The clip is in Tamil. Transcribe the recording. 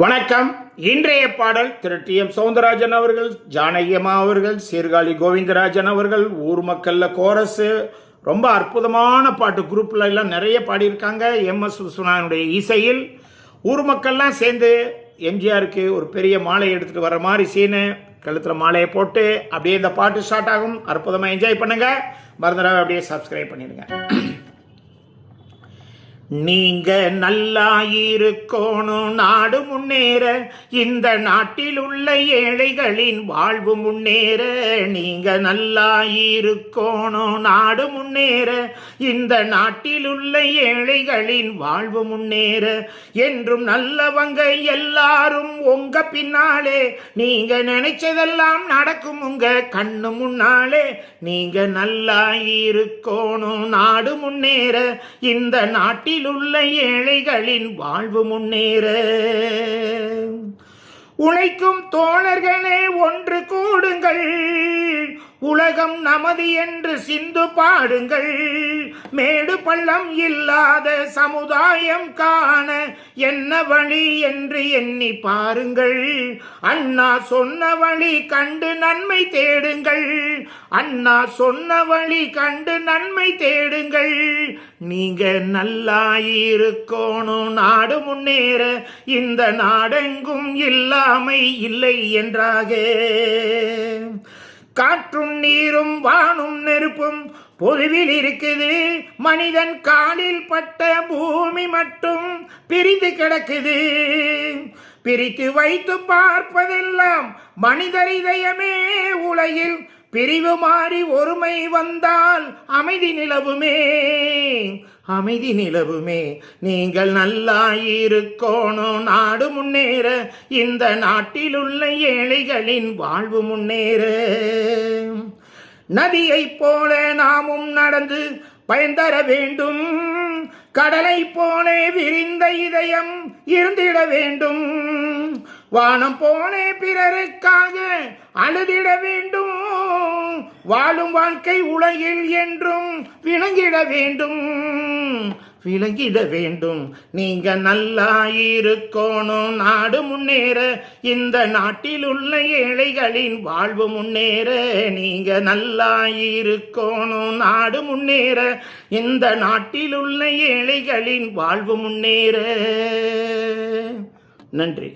வணக்கம். இன்றைய பாடல் திரு டி.எம். சௌந்தரராஜன் அவர்கள், ஜானகியம்மா அவர்கள், சீர்காழி கோவிந்தராஜன் அவர்கள், ஊர் மக்கள்ல கோரஸு, ரொம்ப அற்புதமான பாட்டு. குரூப்ல எல்லாம் நிறைய பாடியிருக்காங்க. எம்.எஸ். விஸ்வநாதனுடைய இசையில் ஊர் மக்கள்லாம் சேர்ந்து எம்ஜிஆருக்கு ஒரு பெரிய மாலை எடுத்துகிட்டு வர மாதிரி சீனு, கழுத்தில் மாலையை போட்டு அப்படியே இந்த பாட்டு ஸ்டார்ட் ஆகும். அற்புதமாக என்ஜாய் பண்ணுங்க. மறந்துடாம அப்படியே சப்ஸ்கிரைப் பண்ணிடுங்க. நீங்க நல்லா இருக்கணும், நாடு முன்னேற, இந்த நாட்டில் உள்ள ஏழைகளின் வாழ்வு முன்னேற. நீங்க நல்லா இருக்கணும், நாடு முன்னேற, இந்த நாட்டில் உள்ள ஏழைகளின் வாழ்வு முன்னேற. என்றும் நல்லவங்க எல்லாரும் உங்க பின்னாலே, நீங்க நினைச்சதெல்லாம் நடக்கும் உங்க கண்ணு முன்னாலே. நீங்க நல்லா இருக்கணும், நாடு முன்னேற, இந்த நாட்டில் உள்ள ஏழைகளின் வாழ்வு முன்னேற. உழைக்கும் தோழர்களே ஒன்று கூடுங்கள், உலகம் நமது என்று சிந்து பாடுங்கள். மேடு பள்ளம் இல்லாத சமுதாயம் காண என்ன வழி என்று எண்ணி பாருங்கள். அண்ணா சொன்ன வழி கண்டு நன்மை தேடுங்கள், அண்ணா சொன்ன வழி கண்டு நன்மை தேடுங்கள். நீங்க நல்லா இருக்கணும், நாடு முன்னேற, இந்த நாடெங்கும் இல்லாமை இல்லை என்றாக. காற்றும் நீரும் வானும் நெருப்பும் பொதுவில் இருக்குது, மனிதன் காலில் பட்ட பூமி மட்டும் பிரிந்து கிடக்குது. பிரித்து வைத்து பார்ப்பதெல்லாம் மனிதர் இதயமே. உலகில் பிரிவு மாறி ஒருமை வந்தால் அமைதி நிலவுமே, அமைதி நிலவுமே. நீங்கள் நல்லா இருக்கணும், நாடு முன்னேற, இந்த நாட்டில் உள்ள ஏழைகளின் வாழ்வு முன்னேற. நதியை போல நாமும் நடந்து பயன் தர வேண்டும், கடலை போல விரிந்த இதயம் இருந்திட வேண்டும். வானம் போல பிறருக்காக அழுதிட வேண்டும், வாழும் வாழ்க்கை உலகில் என்றும் விளங்கிட வேண்டும், விளங்கிட வேண்டும். நீங்க நல்லா இருக்கணும், நாடு முன்னேற, இந்த நாட்டில் உள்ள ஏழைகளின் வாழ்வு முன்னேற. நீங்க நல்லா இருக்கணும், நாடு முன்னேற, இந்த நாட்டில் உள்ள ஏழைகளின் வாழ்வு முன்னேற. நன்றி.